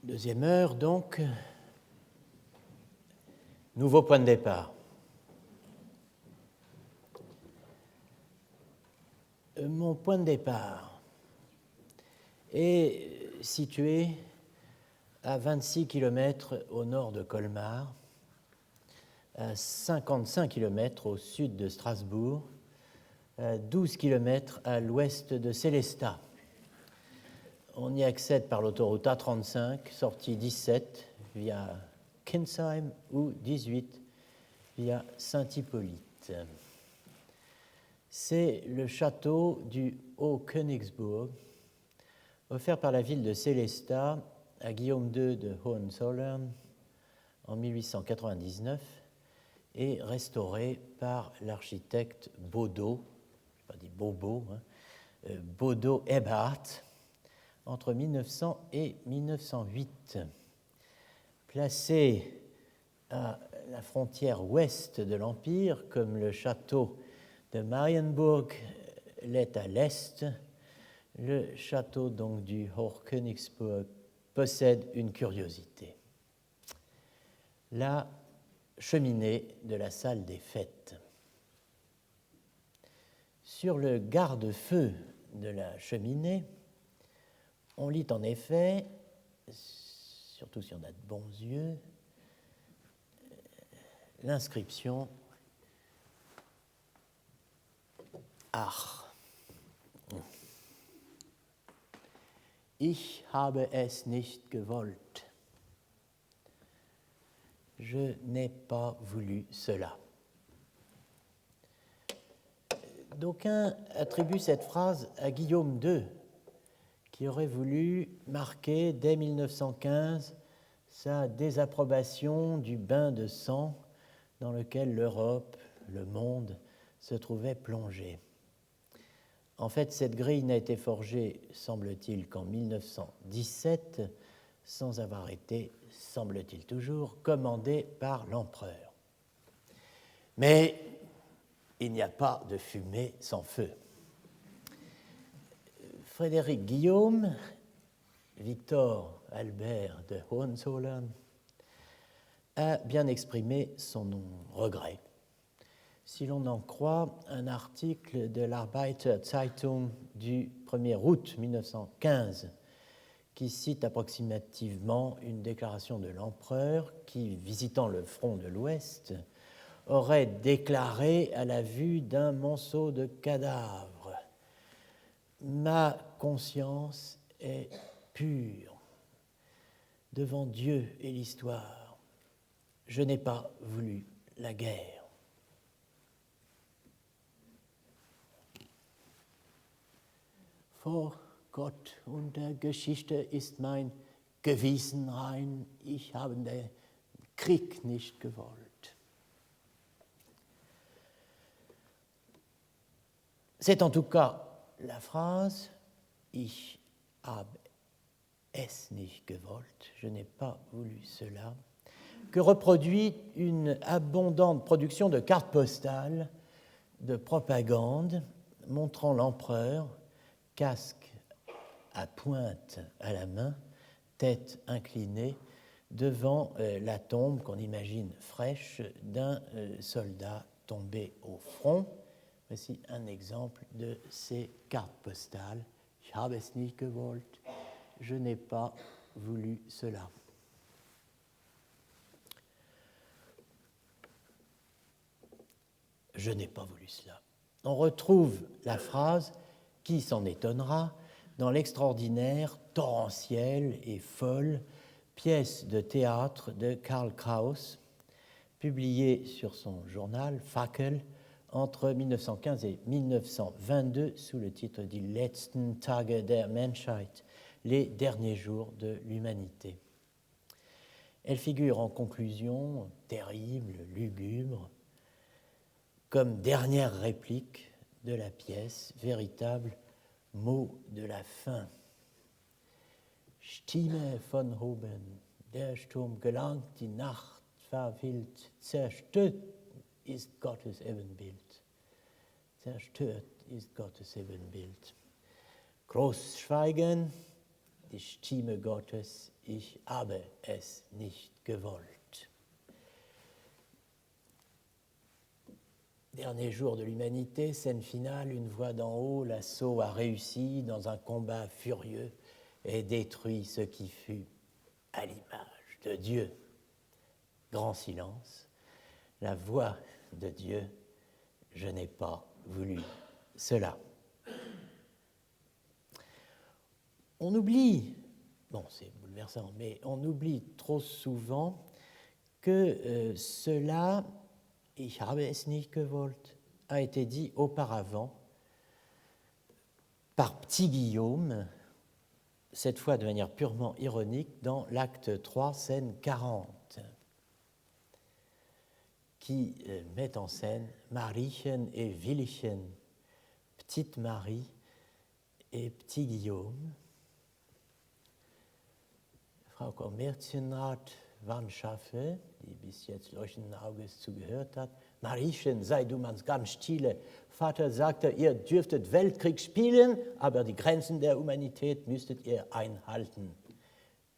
Deuxième heure, donc. Nouveau point de départ. Mon point de départ est situé à 26 km au nord de Colmar, à 55 km au sud de Strasbourg, à 12 km à l'ouest de Sélestat. On y accède par l'autoroute A35, sortie 17 via Kinsheim ou 18 via Saint-Hippolyte. C'est le château du Haut-Königsbourg, offert par la ville de Sélestat à Guillaume II de Hohenzollern en 1899 et restauré par l'architecte Bodo, je n'ai pas dit Bobo, Bodo Ebhardt, entre 1900 et 1908. Placé à la frontière ouest de l'Empire, comme le château de Marienburg l'est à l'est, le château donc du Hochkönigsbourg possède une curiosité. La cheminée de la salle des fêtes. Sur le garde-feu de la cheminée, on lit en effet, surtout si on a de bons yeux, l'inscription Ach. Ich habe es nicht gewollt. Je n'ai pas voulu cela. D'aucuns attribuent cette phrase à Guillaume II, qui aurait voulu marquer dès 1915 sa désapprobation du bain de sang dans lequel l'Europe, le monde, se trouvait plongé. En fait, cette grille n'a été forgée, semble-t-il, qu'en 1917, sans avoir été, semble-t-il toujours, commandée par l'empereur. Mais il n'y a pas de fumée sans feu. Frédéric Guillaume, Victor Albert de Hohenzollern, a bien exprimé son regret. Si l'on en croit un article de l'Arbeiter Zeitung du 1er août 1915, qui cite approximativement une déclaration de l'empereur qui, visitant le front de l'Ouest, aurait déclaré à la vue d'un monceau de cadavres « Ma conscience est pure devant Dieu et l'histoire. Je n'ai pas voulu la guerre. » Vor Gott und der Geschichte ist mein Gewissen rein, ich habe den Krieg nicht gewollt. C'est en tout cas la phrase « Ich habe es nicht gewollt », je n'ai pas voulu cela, que reproduit une abondante production de cartes postales de propagande montrant l'empereur, casque à pointe à la main, tête inclinée, devant la tombe qu'on imagine fraîche d'un soldat tombé au front. Voici un exemple de ces cartes postales. Ich habe es nicht gewollt. Je n'ai pas voulu cela. Je n'ai pas voulu cela. On retrouve la phrase qui s'en étonnera dans l'extraordinaire, torrentielle et folle pièce de théâtre de Karl Kraus, publiée sur son journal Fackel entre 1915 et 1922 sous le titre Die letzten Tage der Menschheit, les derniers jours de l'humanité. Elle figure en conclusion, terrible, lugubre, comme dernière réplique de la pièce, véritable mot de la fin. Stimme von oben, der Sturm gelangt, die Nacht verwillt, zerstört ist Gottes Ebenbild. Zerstört ist Gottes Ebenbild. Großes Schweigen, die Stimme Gottes, ich habe es nicht gewollt. Dernier jour de l'humanité, scène finale, une voix d'en haut, l'assaut a réussi dans un combat furieux et détruit ce qui fut à l'image de Dieu. Grand silence, la voix de Dieu, je n'ai pas voulu cela. On oublie, bon c'est bouleversant, mais on oublie trop souvent que cela, ich habe es nicht gewollt, a été dit auparavant par Petit Guillaume, cette fois de manière purement ironique, dans l'acte 3, scène 40, qui met en scène Mariechen et Willichen, Petite Marie et Petit Guillaume. Frau Kommerzienrat Van Schaffe, die bis jetzt leuchtenden Auges zugehört hat, Mariechen, sei du mal ganz stille. Vater sagte, ihr dürftet Weltkrieg spielen, aber die Grenzen der Humanität müsstet ihr einhalten.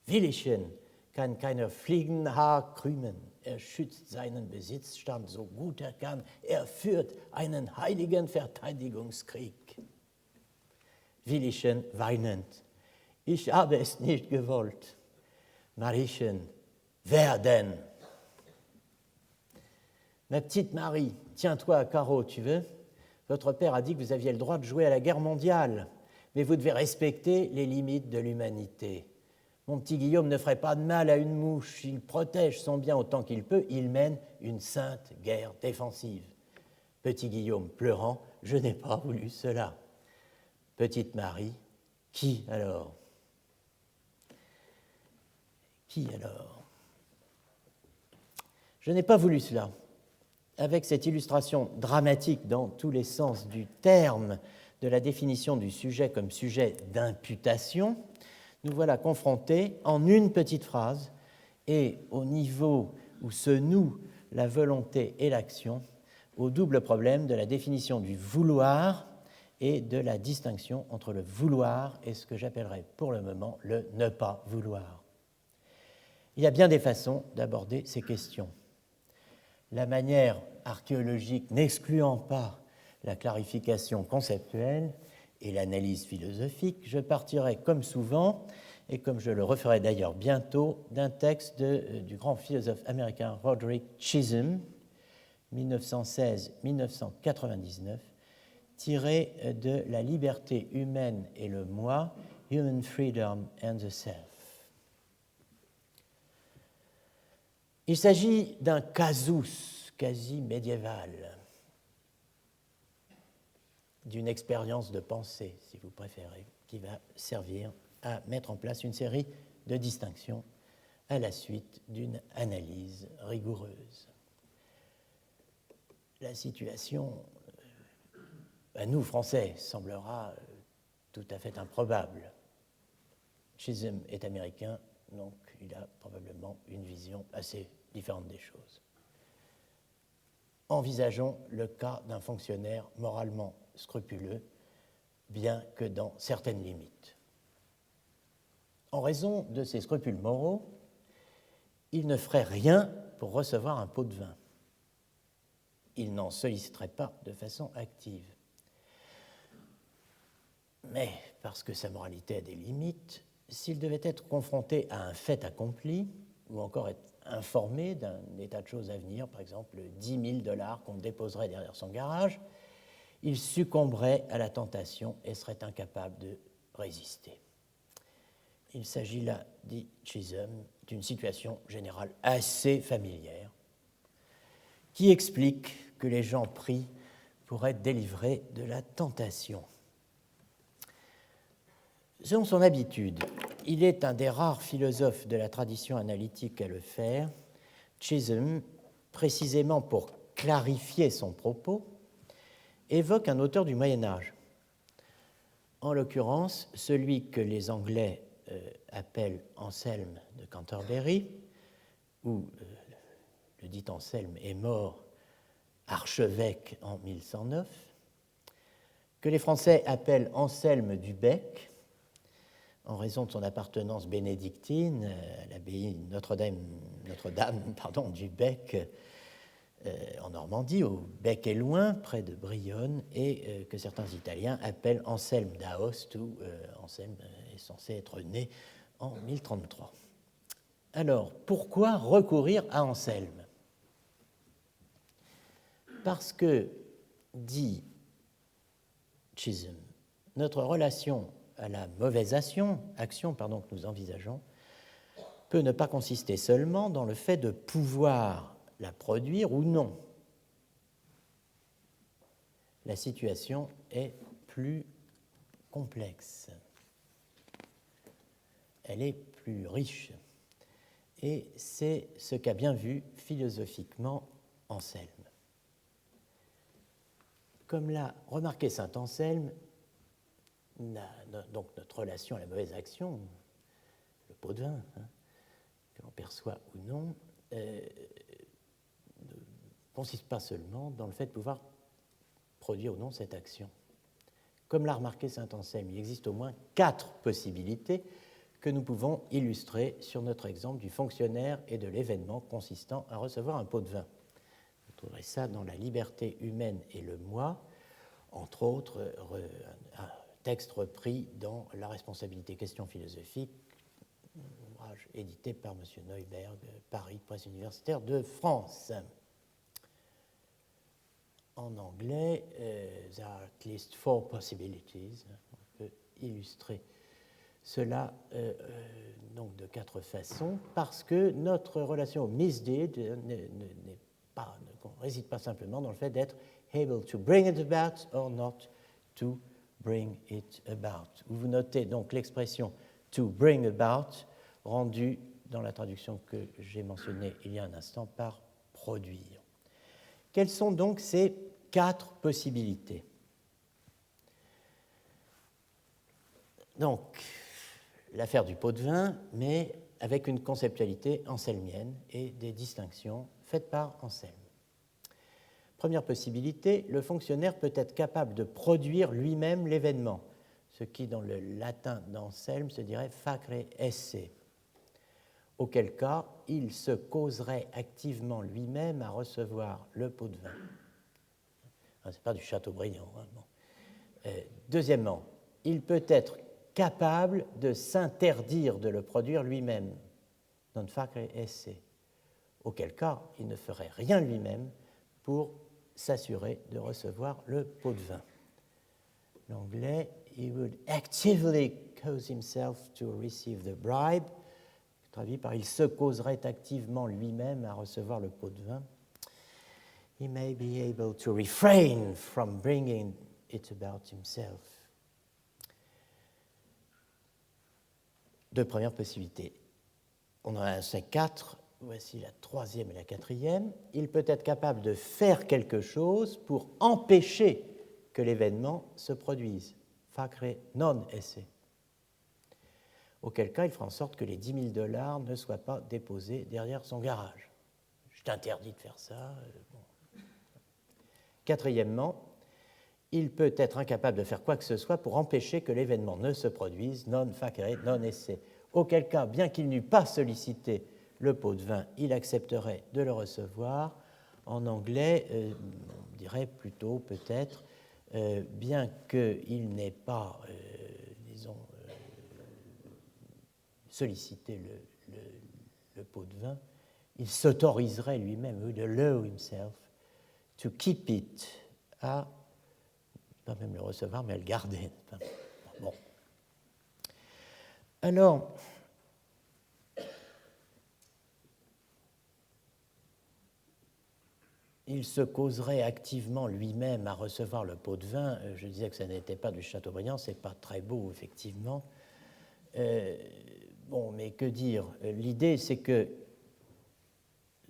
Willichen kann keiner Fliegenhaar krümmen. Er schützt seinen Besitzstand so gut er kann. Er führt einen heiligen Verteidigungskrieg. Willichen weinend. Ich habe es nicht gewollt. Mariechen, wer denn? Ma petite Marie, tiens-toi à carreau, tu veux? Votre père a dit que vous aviez le droit de jouer à la guerre mondiale, mais vous devez respecter les limites de l'humanité. Mon petit Guillaume ne ferait pas de mal à une mouche, il protège son bien autant qu'il peut, il mène une sainte guerre défensive. Petit Guillaume pleurant, je n'ai pas voulu cela. Petite Marie, qui alors? Qui alors? Je n'ai pas voulu cela. Avec cette illustration dramatique dans tous les sens du terme de la définition du sujet comme sujet d'imputation, nous voilà confrontés en une petite phrase et au niveau où se noue la volonté et l'action, au double problème de la définition du vouloir et de la distinction entre le vouloir et ce que j'appellerais pour le moment le ne pas vouloir. Il y a bien des façons d'aborder ces questions. La manière archéologique n'excluant pas la clarification conceptuelle et l'analyse philosophique, je partirai comme souvent, et comme je le referai d'ailleurs bientôt, d'un texte du grand philosophe américain Roderick Chisholm, 1916-1999, tiré de La liberté humaine et le moi, Human Freedom and the Self. Il s'agit d'un casus quasi médiéval, d'une expérience de pensée, si vous préférez, qui va servir à mettre en place une série de distinctions à la suite d'une analyse rigoureuse. La situation, à nous, Français, semblera tout à fait improbable. Chisholm est américain, donc il a probablement une vision assez différente des choses. Envisageons le cas d'un fonctionnaire moralement scrupuleux, bien que dans certaines limites. En raison de ses scrupules moraux, il ne ferait rien pour recevoir un pot de vin. Il n'en solliciterait pas de façon active. Mais, parce que sa moralité a des limites, s'il devait être confronté à un fait accompli, ou encore être informé d'un état de choses à venir, par exemple 10 000 $ qu'on déposerait derrière son garage, il succomberait à la tentation et serait incapable de résister. Il s'agit là, dit Chisholm, d'une situation générale assez familière qui explique que les gens prient pour être délivrés de la tentation. Selon son habitude, il est un des rares philosophes de la tradition analytique à le faire. Chisholm, précisément pour clarifier son propos, évoque un auteur du Moyen-Âge, en l'occurrence celui que les Anglais appellent Anselme de Canterbury, où le dit Anselme est mort archevêque en 1109, que les Français appellent Anselme du Bec, en raison de son appartenance bénédictine à l'abbaye Notre-Dame du Bec en Normandie, au Bec et Loing, près de Brionne, et que certains Italiens appellent Anselme d'Aoste, où Anselme est censé être né en 1033. Alors, pourquoi recourir à Anselme? Parce que, dit Chisholm, notre relation à la mauvaise action que nous envisageons, peut ne pas consister seulement dans le fait de pouvoir la produire ou non. La situation est plus complexe. Elle est plus riche. Et c'est ce qu'a bien vu philosophiquement Anselme. Comme l'a remarqué saint Anselme, donc notre relation à la mauvaise action, le pot de vin, que l'on perçoit ou non, ne consiste pas seulement dans le fait de pouvoir produire ou non cette action. Comme l'a remarqué saint Anselme, il existe au moins 4 possibilités que nous pouvons illustrer sur notre exemple du fonctionnaire et de l'événement consistant à recevoir un pot de vin. Vous trouverez ça dans La liberté humaine et le moi, entre autres, un texte repris dans La responsabilité, questions philosophiques, un ouvrage édité par M. Neuberg, Paris, Presse universitaire de France. En anglais, there are at least 4 possibilities. On peut illustrer cela donc de 4 façons, parce que notre relation au misdeed ne réside pas simplement dans le fait d'être able to bring it about or not to bring it about. Vous notez donc l'expression to bring about rendue dans la traduction que j'ai mentionnée il y a un instant par produire. Quelles sont donc ces 4 possibilités? Donc, l'affaire du pot de vin, mais avec une conceptualité anselmienne et des distinctions faites par Anselme. Première possibilité, le fonctionnaire peut être capable de produire lui-même l'événement, ce qui dans le latin d'Anselme se dirait facere esse, auquel cas il se causerait activement lui-même à recevoir le pot de vin. Ce n'est pas du Chateaubriand. Bon. Deuxièmement, il peut être capable de s'interdire de le produire lui-même, non facere esse, auquel cas il ne ferait rien lui-même pour s'assurer de recevoir le pot de vin. L'anglais, he would actively cause himself to receive the bribe, traduit par il se causerait activement lui-même à recevoir le pot de vin. He may be able to refrain from bringing it about himself. 2 premières possibilités. On en a 4, voici la 3e et la 4e. Il peut être capable de faire quelque chose pour empêcher que l'événement se produise. Facere non esse. Auquel cas, il fera en sorte que les $10,000 ne soient pas déposés derrière son garage. Je t'interdis de faire ça. Bon. 4e, il peut être incapable de faire quoi que ce soit pour empêcher que l'événement ne se produise, non facere, non esse. Auquel cas, bien qu'il n'eût pas sollicité le pot de vin, il accepterait de le recevoir. En anglais, on dirait plutôt peut-être, bien qu'il n'ait pas, sollicité le pot de vin, il s'autoriserait lui-même, de allow himself, to keep it, à pas même le recevoir, mais à le garder. Bon. Alors, il se causerait activement lui-même à recevoir le pot de vin. Je disais que ça n'était pas du Chateaubriand, c'est pas très beau, effectivement. Bon, mais que dire? L'idée, c'est que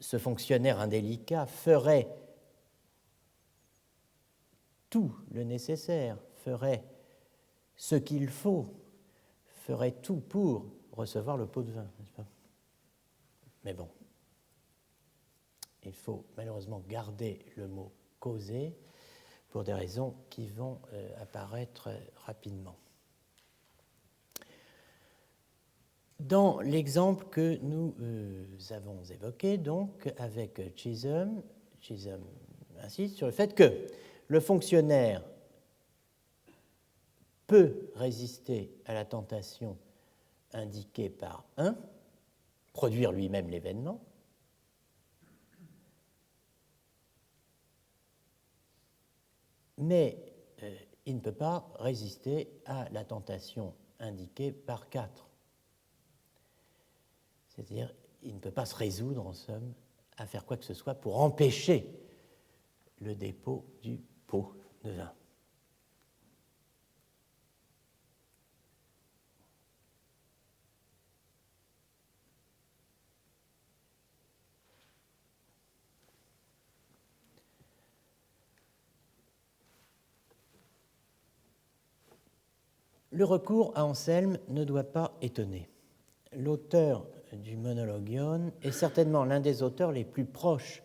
ce fonctionnaire indélicat ferait tout le nécessaire, ferait ce qu'il faut, ferait tout pour recevoir le pot de vin, n'est-ce pas? Mais bon, il faut malheureusement garder le mot « causer » pour des raisons qui vont apparaître rapidement. Dans l'exemple que nous avons évoqué, donc, avec Chisholm insiste sur le fait que le fonctionnaire peut résister à la tentation indiquée par 1, produire lui-même l'événement, mais il ne peut pas résister à la tentation indiquée par 4. C'est-à-dire, il ne peut pas se résoudre, en somme, à faire quoi que ce soit pour empêcher le dépôt du pot de vin. Le recours à Anselme ne doit pas étonner. L'auteur du Monologion est certainement l'un des auteurs les plus proches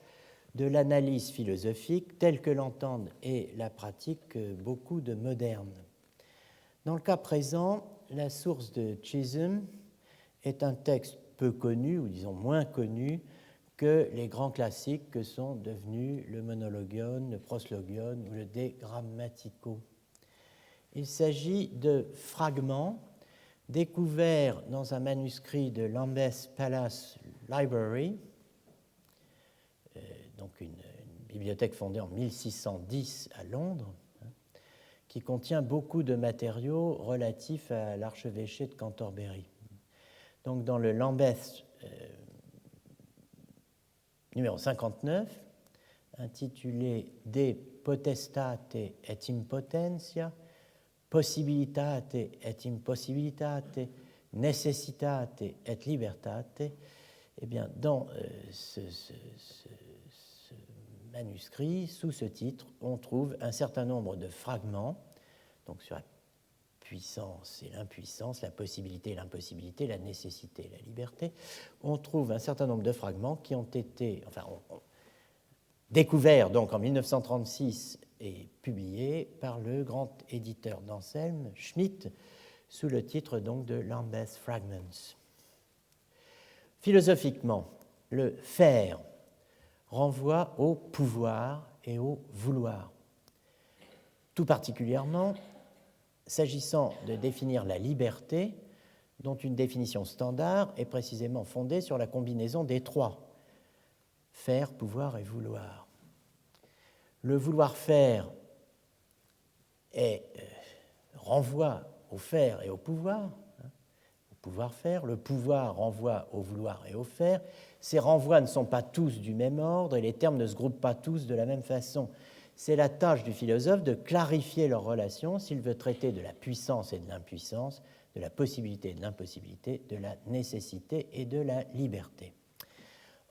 de l'analyse philosophique telle que l'entendent et la pratiquent beaucoup de modernes. Dans le cas présent, la source de Chisholm est un texte peu connu, ou disons moins connu, que les grands classiques que sont devenus le Monologion, le Proslogion ou le De Grammatico. Il s'agit de fragments découverts dans un manuscrit de Lambeth Palace Library, donc une bibliothèque fondée en 1610 à Londres, qui contient beaucoup de matériaux relatifs à l'archevêché de Canterbury. Donc dans le Lambeth numéro 59, intitulé De potestate et impotentia, possibilitate et impossibilitate, necessitate et libertate, eh bien, dans ce manuscrit, sous ce titre, on trouve un certain nombre de fragments, donc sur la puissance et l'impuissance, la possibilité et l'impossibilité, la nécessité et la liberté. On trouve un certain nombre de fragments qui ont été, découverts donc en 1936 et publiés par le grand éditeur d'Anselme, Schmidt, sous le titre donc de Lambeth Fragments. Philosophiquement, le faire renvoie au pouvoir et au vouloir. Tout particulièrement, s'agissant de définir la liberté, dont une définition standard est précisément fondée sur la combinaison des trois, faire, pouvoir et vouloir. Le vouloir faire renvoie au faire et au pouvoir faire, le pouvoir renvoie au vouloir et au faire. Ces renvois ne sont pas tous du même ordre et les termes ne se groupent pas tous de la même façon. C'est la tâche du philosophe de clarifier leurs relations s'il veut traiter de la puissance et de l'impuissance, de la possibilité et de l'impossibilité, de la nécessité et de la liberté.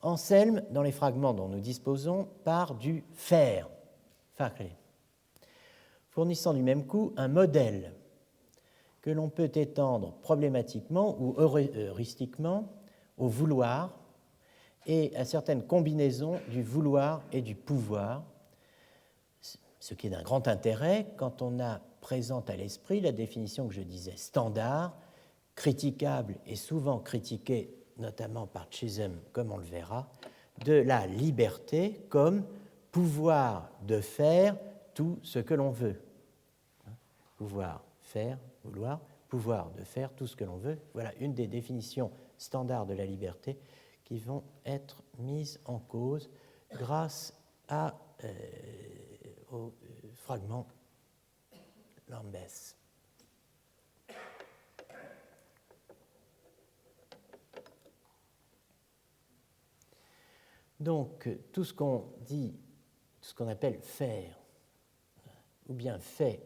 Anselme, dans les fragments dont nous disposons, part du faire, facere, fournissant du même coup un modèle que l'on peut étendre problématiquement ou heuristiquement au vouloir et à certaines combinaisons du vouloir et du pouvoir, ce qui est d'un grand intérêt quand on a présente à l'esprit la définition que je disais standard, critiquable et souvent critiquée, notamment par Chisholm, comme on le verra, de la liberté comme pouvoir de faire tout ce que l'on veut. Pouvoir faire, vouloir, pouvoir de faire tout ce que l'on veut. Voilà une des définitions standards de la liberté qui vont être mises en cause grâce au fragment Lambeth. Donc, tout ce qu'on dit, ce qu'on appelle faire, ou bien fait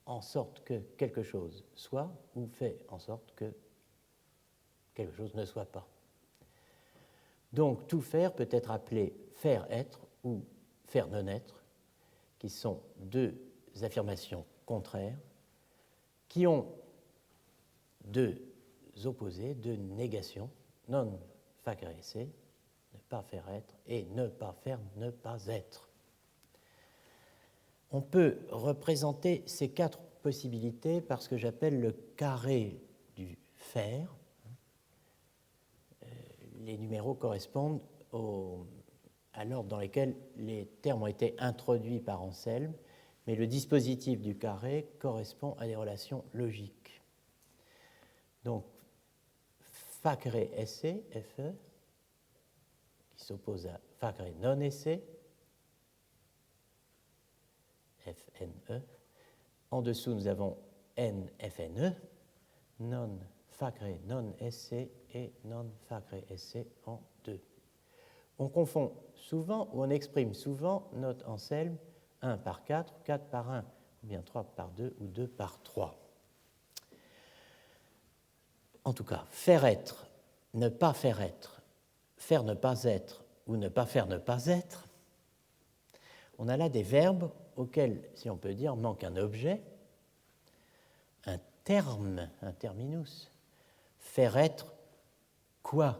en sorte que quelque chose soit, ou fait en sorte que quelque chose ne soit pas. Donc, tout faire peut être appelé faire être ou faire non être, qui sont deux affirmations contraires, qui ont deux opposés, deux négations, non facere esse, ne pas faire être, et ne pas faire ne pas être. On peut représenter ces quatre possibilités par ce que j'appelle le carré du faire, les numéros correspondent à l'ordre dans lequel les termes ont été introduits par Anselme, mais le dispositif du carré correspond à des relations logiques. Donc, facere esse, FE, qui s'oppose à facere non esse, FNE. En dessous, nous avons NFNE, non facere non esse et non facere esse en 2. On confond souvent, ou on exprime souvent notre Anselme 1 par 4, 4 par 1, ou bien 3 par 2, ou 2 par 3. En tout cas, faire être, ne pas faire être, faire ne pas être, ou ne pas faire ne pas être, on a là des verbes auxquels, si on peut dire, manque un objet, un terme, un terminus. Faire être quoi?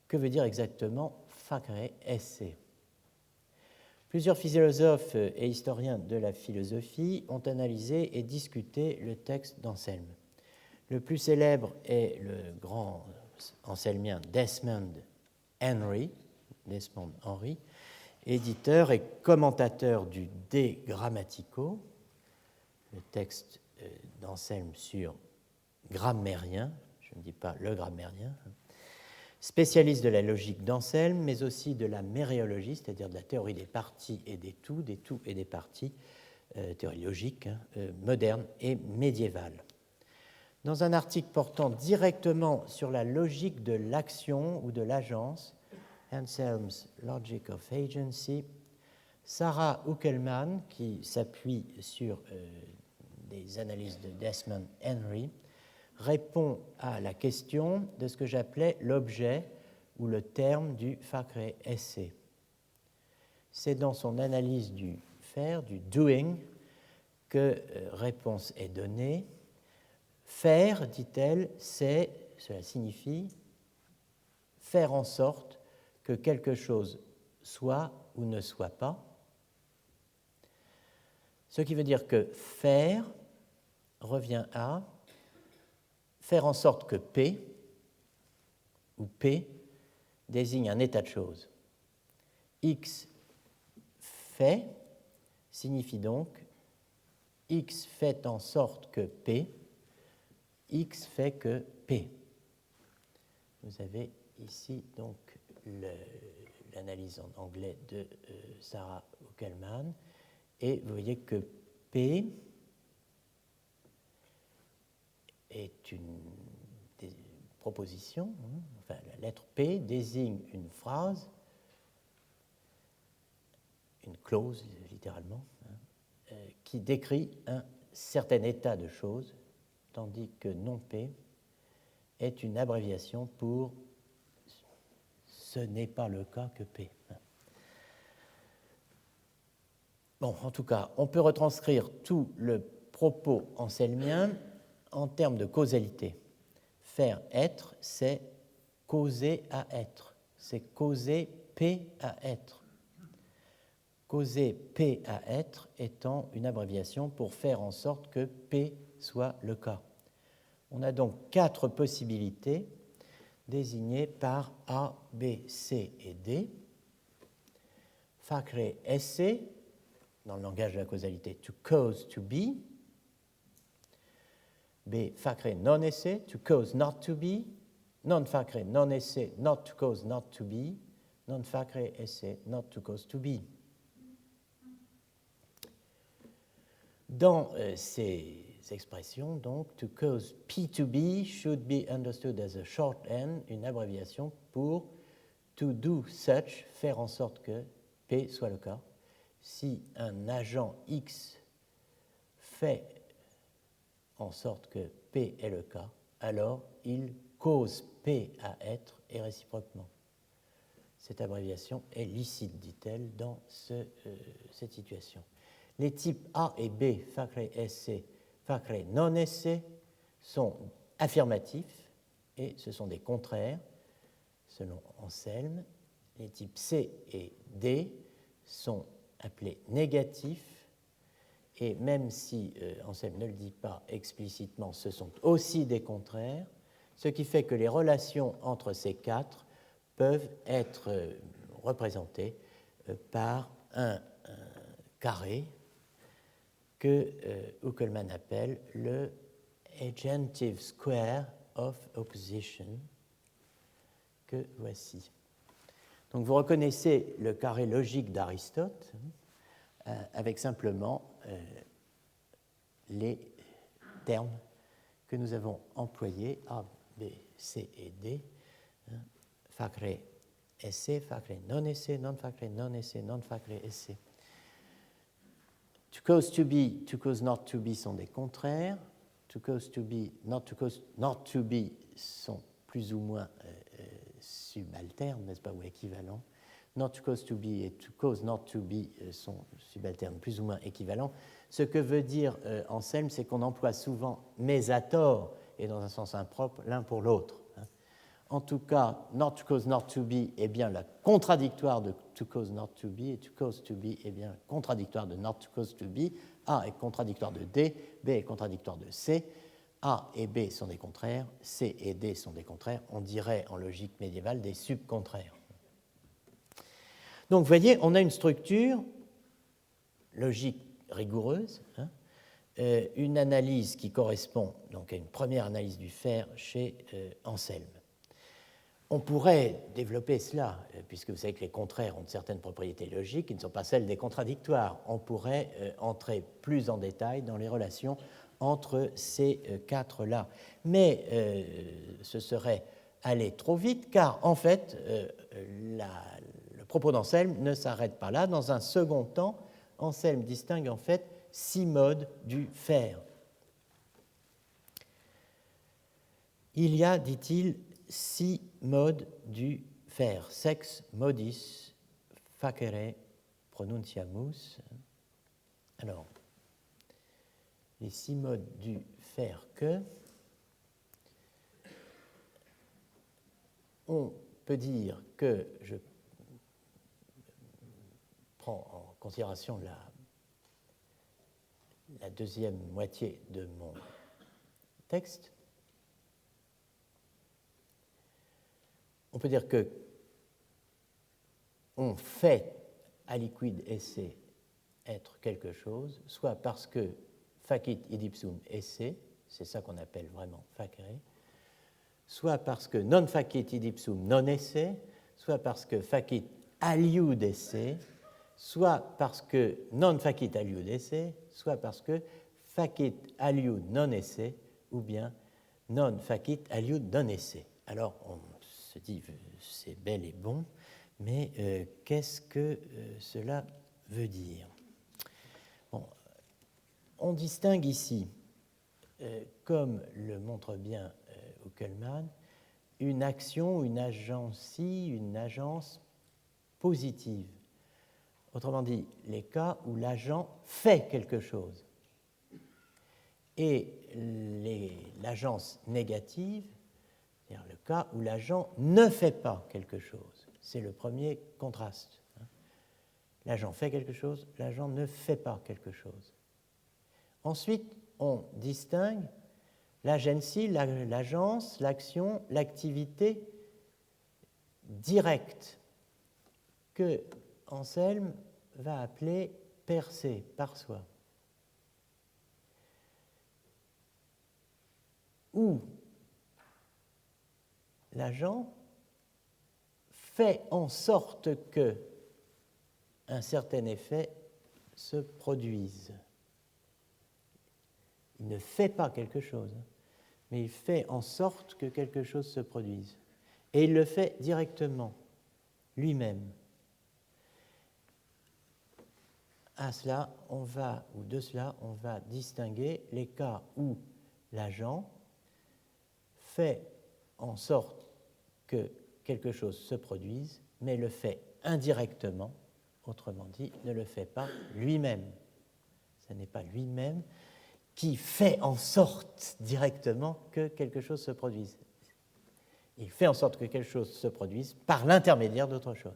Que veut dire exactement facere esse? Plusieurs philosophes et historiens de la philosophie ont analysé et discuté le texte d'Anselme. Le plus célèbre est le grand anselmien Desmond Henry, éditeur et commentateur du De Grammatico, le texte d'Anselme sur grammairien, je ne dis pas le grammairien, spécialiste de la logique d'Anselme, mais aussi de la mériologie, c'est-à-dire de la théorie des parties et des tout et des parties, théorie logique, moderne et médiévale. Dans un article portant directement sur la logique de l'action ou de l'agence, Anselm's Logic of Agency, Sarah Uckelman, qui s'appuie sur des analyses de Desmond Henry, répond à la question de ce que j'appelais l'objet ou le terme du facere esse. C'est dans son analyse du faire, du doing, que réponse est donnée. Faire, dit-elle, cela signifie faire en sorte que quelque chose soit ou ne soit pas. Ce qui veut dire que faire revient à faire en sorte que P, ou P, désigne un état de choses. X fait signifie donc X fait en sorte que P, X fait que P. Vous avez ici donc l'analyse en anglais de Sarah Uckelman, et vous voyez que P est une proposition, enfin la lettre P désigne une phrase, une clause littéralement, qui décrit un certain état de choses, tandis que non P est une abréviation pour ce n'est pas le cas que P. Bon, en tout cas, on peut retranscrire tout le propos anselmien en termes de causalité. Faire être, c'est causer à être. C'est causer P à être. Causer P à être étant une abréviation pour faire en sorte que P soit le cas. On a donc 4 possibilités désignées par A, B, C et D. Facere esse, dans le langage de la causalité, to cause to be. B, facere non esse, to cause not to be. Non facere non esse, not to cause not to be. Non facere esse, not to cause to be. Dans ces expressions, donc, to cause P to be should be understood as a shorthand, une abréviation pour to do such, faire en sorte que P soit le cas. Si un agent X fait en sorte que P est le cas, alors il cause P à être et réciproquement. Cette abréviation est licite, dit-elle, dans cette situation. Les types A et B, facere esse, facere non esse, sont affirmatifs et ce sont des contraires, selon Anselme. Les types C et D sont appelés négatifs et même si Anselme ne le dit pas explicitement, ce sont aussi des contraires. ce qui fait que les relations entre ces quatre peuvent être représentées par un carré que Uckelmann appelle le agentive square of opposition, que voici. Donc vous reconnaissez le carré logique d'Aristote avec simplement les termes que nous avons employés, A, B, C et D, facere esse, facere non esse, non facere non esse, non facere esse. To cause to be, to cause not to be sont des contraires, to cause to be, not to be sont plus ou moins subalternes, n'est-ce pas, ou équivalents. Not to cause to be et to cause not to be sont subalternes, plus ou moins équivalents. Ce que veut dire Anselme, c'est qu'on emploie souvent, mais à tort et dans un sens impropre, l'un pour l'autre. En tout cas, not to cause not to be est bien la contradictoire de to cause not to be, et to cause to be est bien contradictoire de not to cause to be. A est contradictoire de D, B est contradictoire de C. A et B sont des contraires, C et D sont des contraires. On dirait en logique médiévale des subcontraires. Donc, vous voyez, on a une structure logique rigoureuse, une analyse qui correspond donc à une première analyse du faire chez Anselme. On pourrait développer cela, puisque vous savez que les contraires ont certaines propriétés logiques qui ne sont pas celles des contradictoires. On pourrait entrer plus en détail dans les relations entre ces quatre-là. Mais ce serait aller trop vite, car en fait, le propos d'Anselme ne s'arrête pas là. Dans un second temps, Anselme distingue en fait 6 modes du faire. Il y a, dit-il, 6 modes du faire. Sex modis facere pronunciamus. Alors, les 6 modes du faire que on peut dire que je prends en considération la deuxième moitié de mon texte. On peut dire que on fait aliquid esse être quelque chose, soit parce que facit id ipsum esse, c'est ça qu'on appelle vraiment facere, soit parce que non facit id ipsum non esse, soit parce que facit aliud esse, soit parce que non facit aliud esse, soit parce que facit aliud non esse, ou bien non facit aliud non esse. Alors, on se dit, c'est bel et bon, mais qu'est-ce que cela veut dire? Bon, on distingue ici, comme le montre bien Uckelmann, une action, une agencie, une agence positive. Autrement dit, les cas où l'agent fait quelque chose. Et l'agence négative, c'est-à-dire le cas où l'agent ne fait pas quelque chose. C'est le premier contraste. L'agent fait quelque chose, l'agent ne fait pas quelque chose. Ensuite, on distingue l'agency, l'agence, l'action, l'activité directe que Anselme va appeler per se, par soi. Où l'agent fait en sorte que un certain effet se produise. Il ne fait pas quelque chose, mais il fait en sorte que quelque chose se produise. Et il le fait directement, lui-même. De cela, on va distinguer les cas où l'agent fait en sorte que quelque chose se produise, mais le fait indirectement, autrement dit, ne le fait pas lui-même. Ce n'est pas lui-même qui fait en sorte directement que quelque chose se produise. Il fait en sorte que quelque chose se produise par l'intermédiaire d'autre chose.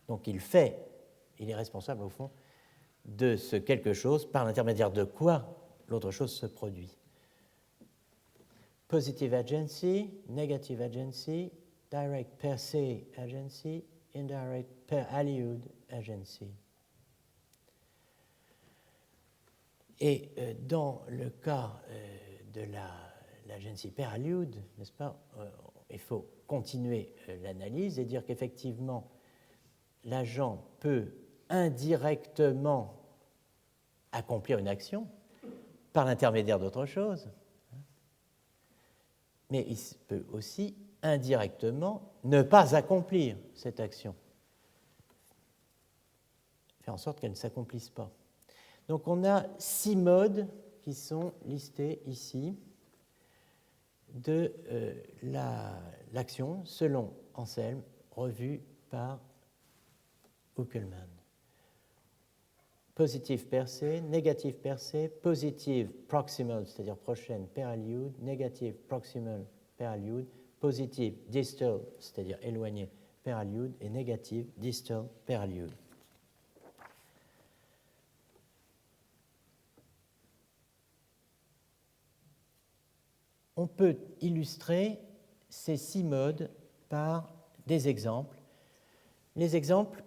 Donc il est responsable au fond de ce quelque chose par l'intermédiaire de quoi l'autre chose se produit. positive agency, negative agency, direct per se agency, indirect per aliud agency. Et dans le cas de l'agency per aliud, n'est-ce pas, il faut continuer l'analyse et dire qu'effectivement, l'agent peut indirectement accomplir une action par l'intermédiaire d'autre chose, mais il peut aussi indirectement ne pas accomplir cette action, faire en sorte qu'elle ne s'accomplisse pas. Donc on a 6 modes qui sont listés ici de l'action selon Anselme, revue par Uckelmann. Positive per se, négative per se, positive proximal, c'est-à-dire prochaine per aliud, négative proximal per aliud, positive distal, c'est-à-dire éloignée per aliud, et négative distal per aliud. On peut illustrer ces 6 modes par des exemples, les exemples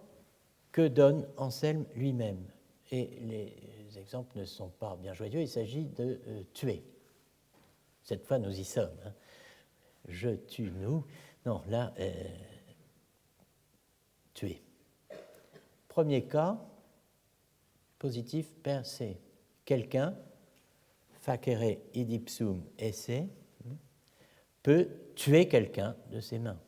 que donne Anselme lui-même. Et les exemples ne sont pas bien joyeux, il s'agit de tuer. Cette fois, nous y sommes. Hein. Je tue, nous. Non, là, tuer. Premier cas, positif per se. Quelqu'un, facere id ipsum esse, peut tuer quelqu'un de ses mains.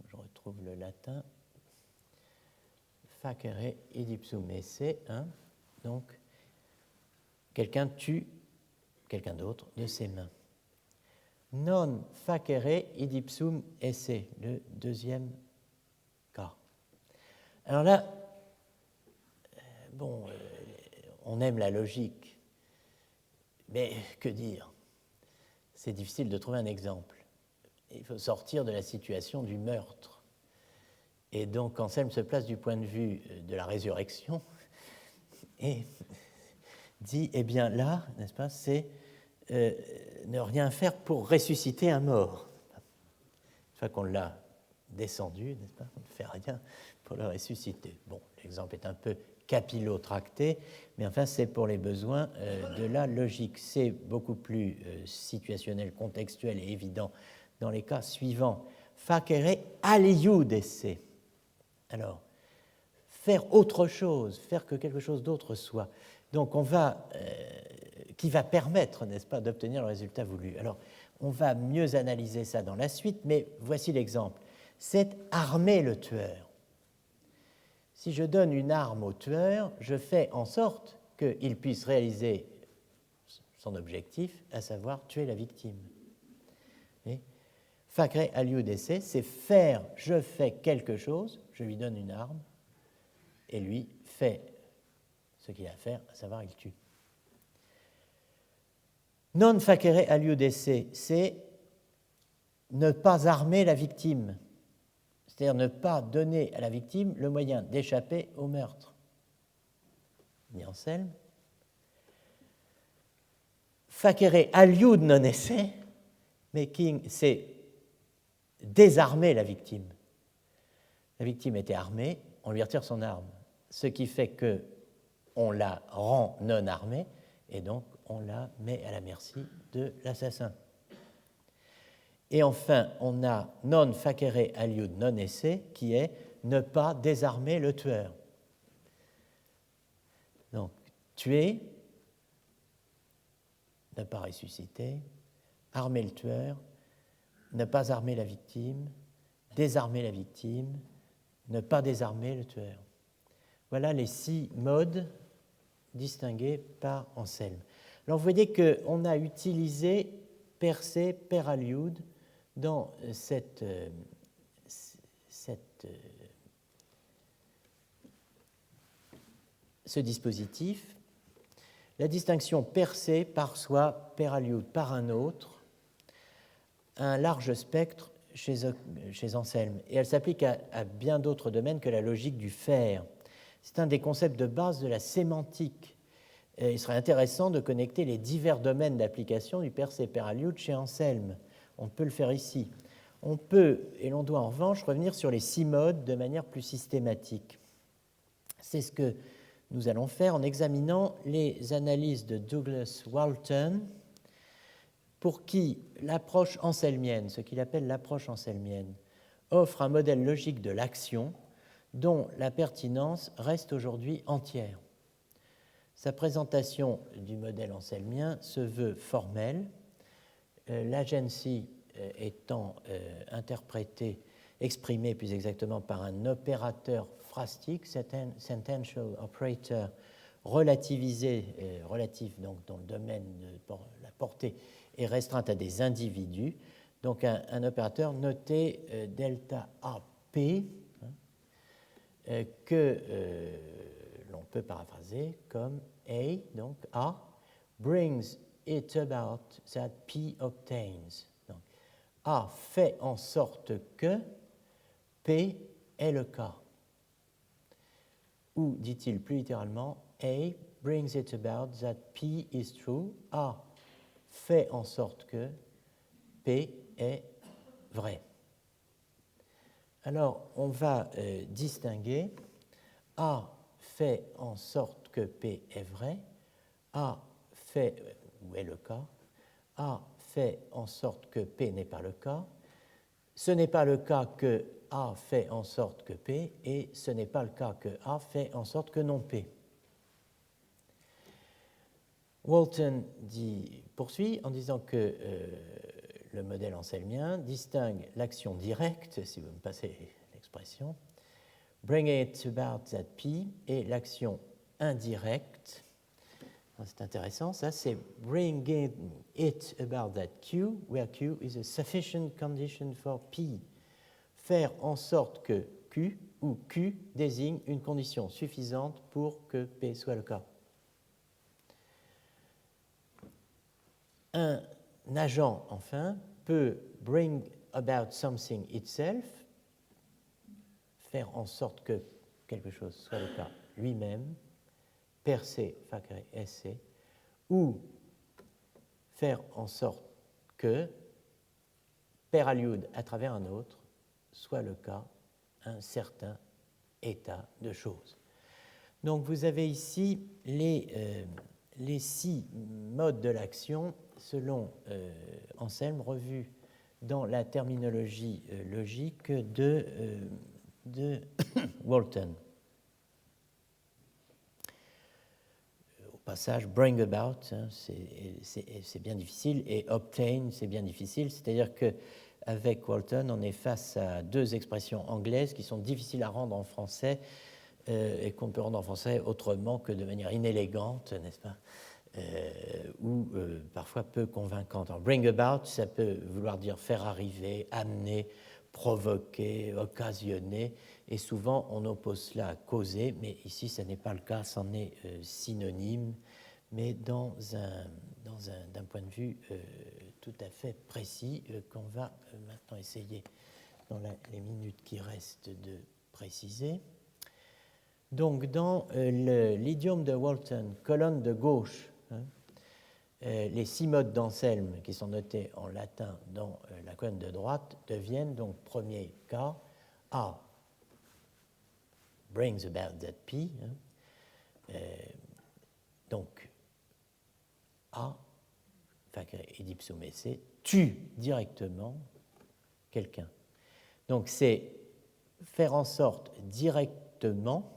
Je retrouve le latin. Facere id ipsum esse, hein, donc quelqu'un tue quelqu'un d'autre de ses mains. Non facere id ipsum esse, le deuxième cas. Alors là, bon, on aime la logique, mais que dire? C'est difficile de trouver un exemple. Il faut sortir de la situation du meurtre. Et donc Anselme se place du point de vue de la résurrection et dit, eh bien là, n'est-ce pas, c'est ne rien faire pour ressusciter un mort. Une fois qu'on l'a descendu, n'est-ce pas, on ne fait rien pour le ressusciter. Bon, l'exemple est un peu capillotracté, mais enfin c'est pour les besoins de la logique. C'est beaucoup plus situationnel, contextuel et évident dans les cas suivants. Facere aliud esse. Alors, faire autre chose, faire que quelque chose d'autre soit. Donc on va, qui va permettre, n'est-ce pas, d'obtenir le résultat voulu. Alors, on va mieux analyser ça dans la suite, mais voici l'exemple. C'est armer le tueur. Si je donne une arme au tueur, je fais en sorte qu'il puisse réaliser son objectif, à savoir tuer la victime. Facere aliud esse, c'est faire, je fais quelque chose, je lui donne une arme, et lui fait ce qu'il a à faire, à savoir il tue. Non facere aliud esse, c'est ne pas armer la victime, c'est-à-dire ne pas donner à la victime le moyen d'échapper au meurtre. Dit Anselme. Facere aliud non esse, c'est désarmer la victime. La victime était armée, on lui retire son arme, ce qui fait qu'on la rend non armée et donc on la met à la merci de l'assassin. Et enfin, on a non facere aliud non esse, qui est ne pas désarmer le tueur. Donc, tuer, ne pas ressusciter, armer le tueur, ne pas armer la victime, désarmer la victime, ne pas désarmer le tueur. Voilà les 6 modes distingués par Anselme. Alors vous voyez qu'on a utilisé per se, per aliud dans ce dispositif. La distinction per se, par soi, per aliud, par un autre, un large spectre chez Anselme, et elle s'applique à bien d'autres domaines que la logique du faire. C'est un des concepts de base de la sémantique. Et il serait intéressant de connecter les divers domaines d'application du percé Peraliud chez Anselme. On peut le faire ici. On peut, et l'on doit en revanche, revenir sur les 6 modes de manière plus systématique. C'est ce que nous allons faire en examinant les analyses de Douglas Walton, pour qui l'approche anselmienne, ce qu'il appelle l'approche anselmienne, offre un modèle logique de l'action dont la pertinence reste aujourd'hui entière. Sa présentation du modèle anselmien se veut formelle, l'agency étant exprimée plus exactement par un opérateur phrastique, sentential operator, relativisé, relatif donc dans le domaine de la portée est restreinte à des individus, donc un opérateur noté delta AP, que l'on peut paraphraser comme A, donc A, brings it about that P obtains. Donc, A fait en sorte que P est le cas. Ou, dit-il plus littéralement, A brings it about that P is true. A fait en sorte que P est vrai. Alors, on va distinguer A fait en sorte que P est vrai, A fait, ou est le cas, A fait en sorte que P n'est pas le cas, ce n'est pas le cas que A fait en sorte que P, et ce n'est pas le cas que A fait en sorte que non P. Walton poursuit en disant que le modèle anselmien distingue l'action directe, si vous me passez l'expression, bring it about that P, et l'action indirecte. C'est intéressant, ça, c'est bringing it about that Q, where Q is a sufficient condition for P. Faire en sorte que Q ou Q désigne une condition suffisante pour que P soit le cas. Un agent, enfin, peut bring about something itself, faire en sorte que quelque chose soit le cas lui-même, per se, facere esse, ou faire en sorte que, per aliud à travers un autre, soit le cas un certain état de choses. Donc vous avez ici les 6 modes de l'action selon Anselme, revus dans la terminologie logique de Walton. Au passage, bring about, hein, c'est bien difficile, et obtain, c'est bien difficile, c'est-à-dire qu'avec Walton, on est face à 2 expressions anglaises qui sont difficiles à rendre en français et qu'on ne peut rendre en français autrement que de manière inélégante, n'est-ce pas, ou parfois peu convaincante. Alors, bring about, ça peut vouloir dire faire arriver, amener, provoquer, occasionner, et souvent on oppose cela à causer, mais ici ce n'est pas le cas, c'en est synonyme, mais d'un point de vue tout à fait précis qu'on va maintenant essayer, dans les minutes qui restent, de préciser. Donc dans l'idiome de Walton, colonne de gauche, les 6 modes d'Anselme qui sont notés en latin dans la colonne de droite deviennent donc premier cas, A brings about that P, donc A, facere id ipsum esse, tue directement quelqu'un. Donc c'est faire en sorte directement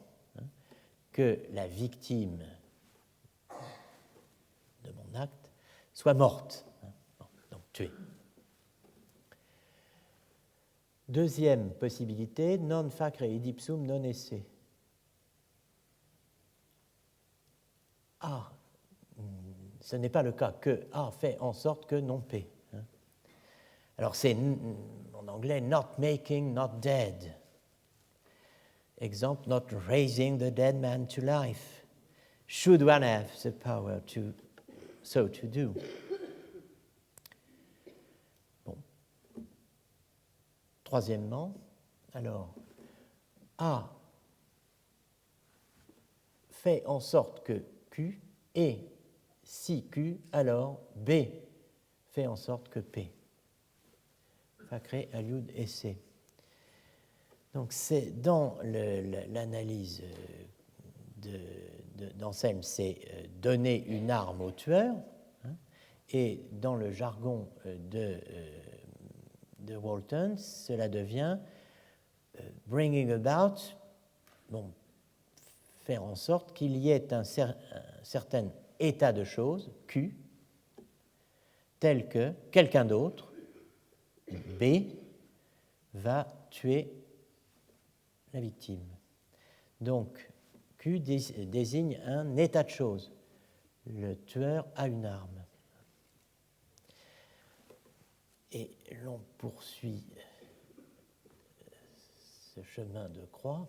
que la victime de mon acte soit morte, donc tuée. Deuxième possibilité, non facere id ipsum non esse. A, ce n'est pas le cas que A fait en sorte que non P. Alors c'est en anglais not making, not dead. Exemple, not raising the dead man to life. Should one have the power so to do? Bon. troisièmement, alors, A fait en sorte que Q, et si Q, alors B fait en sorte que P. Fackrey, Aliud et C. Donc, c'est dans l'analyse d'Anselme, c'est donner une arme au tueur, hein, et dans le jargon de Walton, cela devient bringing about, bon, faire en sorte qu'il y ait un certain état de choses, Q, tel que quelqu'un d'autre, B, va tuer la victime. Donc, Q désigne un état de choses. Le tueur a une arme. Et l'on poursuit ce chemin de croix.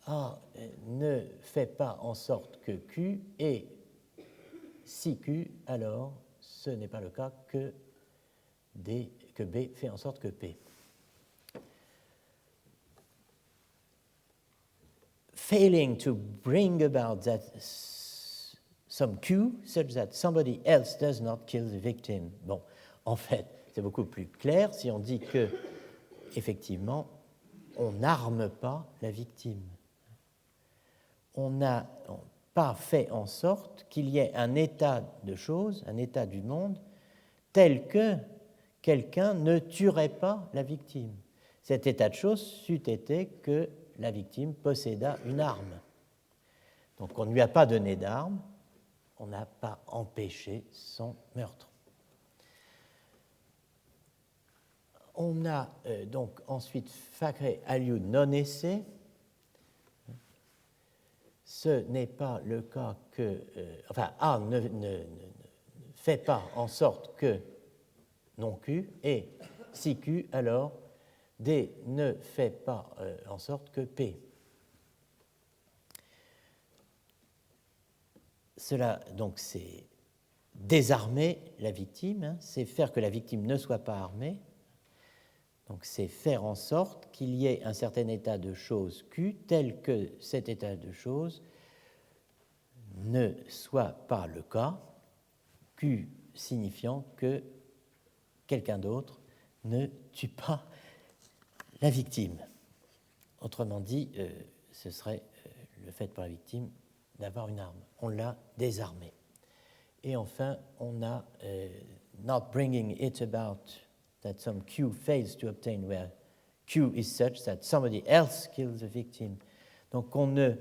A ne fait pas en sorte que Q, et si Q, alors ce n'est pas le cas que B fait en sorte que P. Failing to bring about some Q such that somebody else does not kill the victim. Bon, en fait, c'est beaucoup plus clair si on dit que, effectivement, on n'arme pas la victime. On n'a pas fait en sorte qu'il y ait un état de choses, un état du monde, tel que quelqu'un ne tuerait pas la victime. Cet état de choses c'eût été que la victime posséda une arme. Donc on ne lui a pas donné d'arme, on n'a pas empêché son meurtre. On a donc ensuite Fackrey, Aliud, non-essai. Ce n'est pas le cas que... A ne fait pas en sorte que non Q, et si Q, alors D ne fait pas en sorte que P. Cela, donc, c'est désarmer la victime, hein, c'est faire que la victime ne soit pas armée. Donc, c'est faire en sorte qu'il y ait un certain état de choses Q, tel que cet état de choses ne soit pas le cas, Q signifiant que quelqu'un d'autre ne tue pas la victime. Autrement dit, ce serait le fait pour la victime d'avoir une arme. On l'a désarmée. Et enfin, on a not bringing it about that some Q fails to obtain where Q is such that somebody else kills the victim. Donc on ne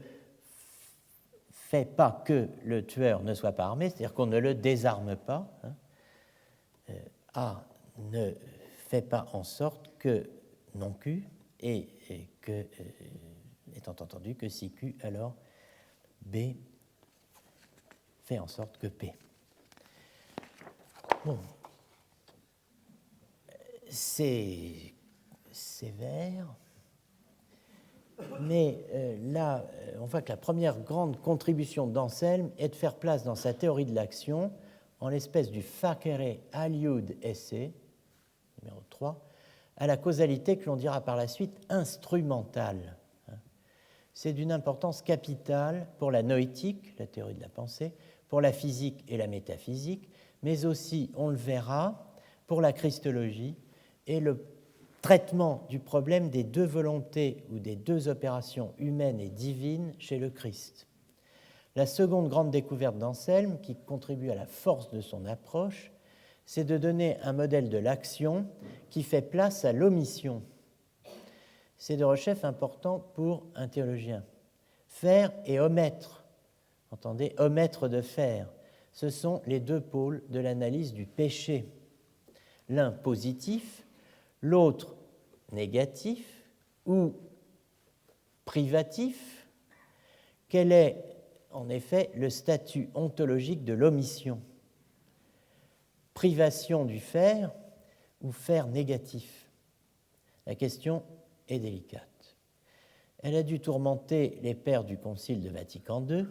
fait pas que le tueur ne soit pas armé, c'est-à-dire qu'on ne le désarme pas. Hein. A ne fait pas en sorte que non Q, et que, étant entendu que si Q, alors B fait en sorte que P. Bon. C'est sévère, mais là, on voit que la première grande contribution d'Anselme est de faire place dans sa théorie de l'action en l'espèce du Fackrey, Aliud essai, numéro 3, à la causalité que l'on dira par la suite instrumentale. C'est d'une importance capitale pour la noétique, la théorie de la pensée, pour la physique et la métaphysique, mais aussi, on le verra, pour la christologie et le traitement du problème des deux volontés ou des deux opérations humaines et divines chez le Christ. La seconde grande découverte d'Anselme, qui contribue à la force de son approche, c'est de donner un modèle de l'action qui fait place à l'omission. C'est de recherche important pour un théologien. Faire et omettre, entendez, omettre de faire, ce sont les deux pôles de l'analyse du péché. L'un positif, l'autre négatif ou privatif. Quel est en effet le statut ontologique de l'omission? Privation du faire ou faire négatif? La question est délicate. Elle a dû tourmenter les pères du Concile de Vatican II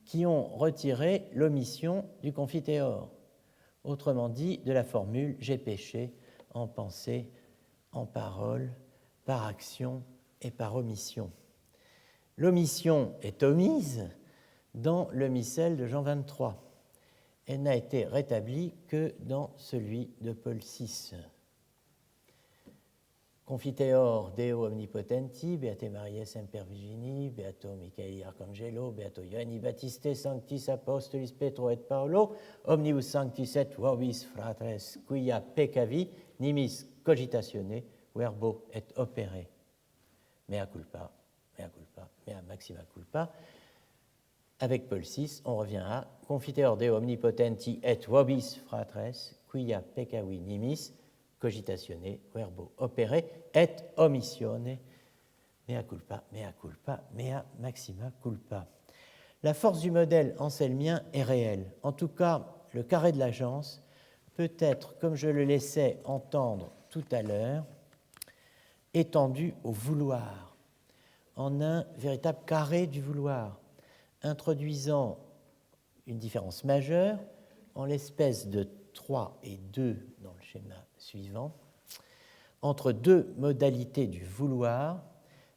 qui ont retiré l'omission du confiteor, autrement dit de la formule « j'ai péché en pensée en parole, par action et par omission. L'omission est omise dans le missel de Jean 23. Elle n'a été rétablie que dans celui de Paul VI. Confiteor Deo omnipotenti, Beate Mariae Semper Virgini, Beato Michaeli Arcangelo, Beato Ioanni Baptiste, Sanctis Apostolis Petro et Paolo, Omnibus Sanctis et Vobis Fratres, quia peccavi, nimis cogitatione, verbo et opere. Mea culpa, mea maxima culpa. Avec Paul VI, on revient à Confiteor Deo omnipotenti et vobis fratres, quia peccavi nimis, cogitatione, verbo opere, et omissione, mea culpa, mea maxima culpa. La force du modèle anselmien est réelle. En tout cas, le carré de l'agence peut être, comme je le laissais entendre tout à l'heure, étendu au vouloir, en un véritable carré du vouloir, introduisant une différence majeure en l'espèce de 3 et 2 dans le schéma suivant, entre deux modalités du vouloir,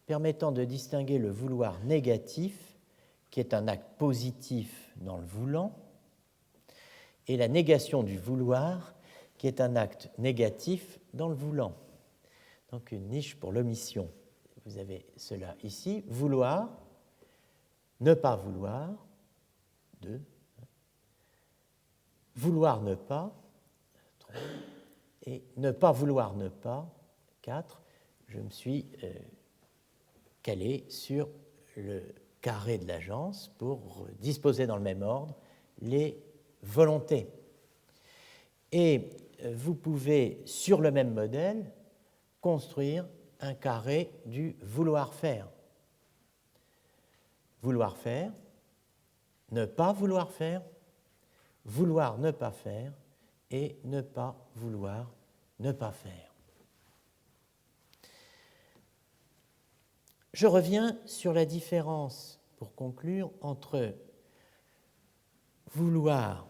permettant de distinguer le vouloir négatif, qui est un acte positif dans le voulant, et la négation du vouloir, qui est un acte négatif dans le voulant. Donc une niche pour l'omission. Vous avez cela ici, vouloir, ne pas vouloir, 2, vouloir ne pas, 3, et ne pas vouloir ne pas, 4. Je me suis calé sur le carré de l'agence pour disposer dans le même ordre les volontés. Et vous pouvez, sur le même modèle, construire un carré du vouloir-faire. Vouloir faire, ne pas vouloir faire, vouloir ne pas faire et ne pas vouloir ne pas faire. Je reviens sur la différence, pour conclure, entre vouloir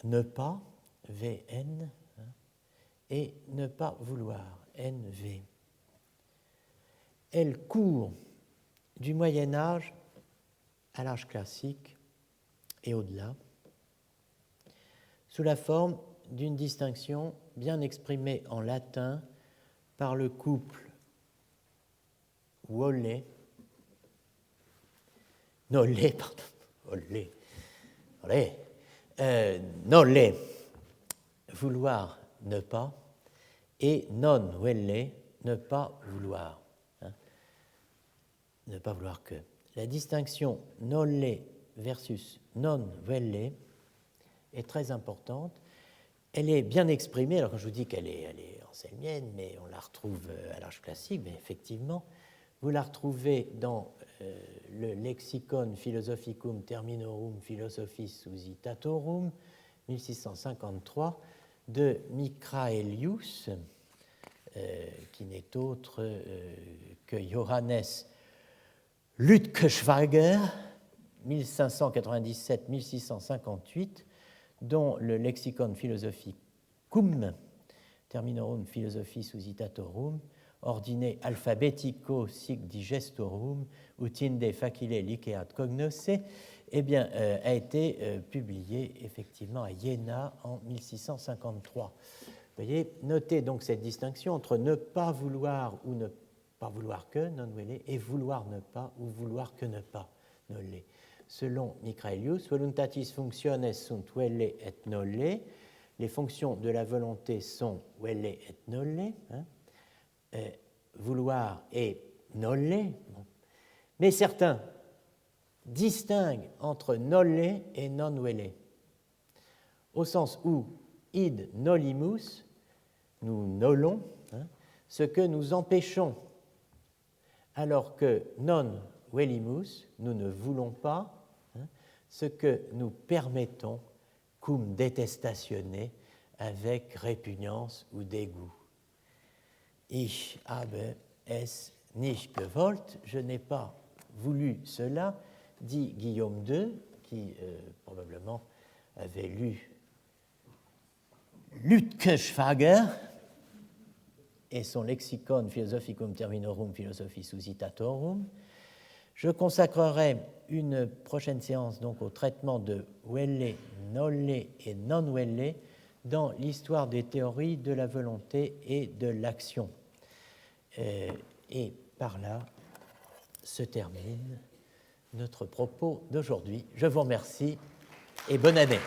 ne pas, VN, et ne pas vouloir, NV. Elle court du Moyen Âge à l'âge classique et au-delà, sous la forme d'une distinction bien exprimée en latin par le couple volle, nolle, nolle, vouloir ne pas, et non volle, ne pas vouloir, ne pas vouloir que. La distinction nolle versus non volle est très importante. Elle est bien exprimée, alors quand je vous dis qu'elle est anselmienne, mais on la retrouve à l'âge classique, mais effectivement, vous la retrouvez dans le Lexicon Philosophicum Terminorum Philosophicis Usitatorum, 1653, de Michaelius, qui n'est autre que Johannes Lütkeschwager, 1597-1658, dont le Lexicon Philosophicum Terminorum Philosophicis Usitatorum, ordine alphabetico sic digestorum, utinde facile liceat cognosce, eh bien, a été publié effectivement à Iéna en 1653. Vous voyez, notez donc cette distinction entre ne pas vouloir ou ne pas vouloir que, non volle, et vouloir ne pas ou vouloir que ne pas, nolle. Selon Michaelius, voluntatis functiones sunt velle et nolle. Les fonctions de la volonté sont velle et nolle, vouloir et nolle. Mais certains distinguent entre nolle et non volle, au sens où id nollimus, nous nollons, ce que nous empêchons, alors que non vellimus, nous ne voulons pas, ce que nous permettons, cum detestatione, avec répugnance ou dégoût. Ich habe es nicht gewollt, je n'ai pas voulu cela, dit Guillaume II, qui probablement avait lu Lütkeschwager, et son Lexicon Philosophicum Terminorum Philosophicis Usitatorum. Je consacrerai une prochaine séance donc au traitement de Welle, Nolle et non-Welle dans l'histoire des théories de la volonté et de l'action. Et par là se termine notre propos d'aujourd'hui. Je vous remercie et bonne année.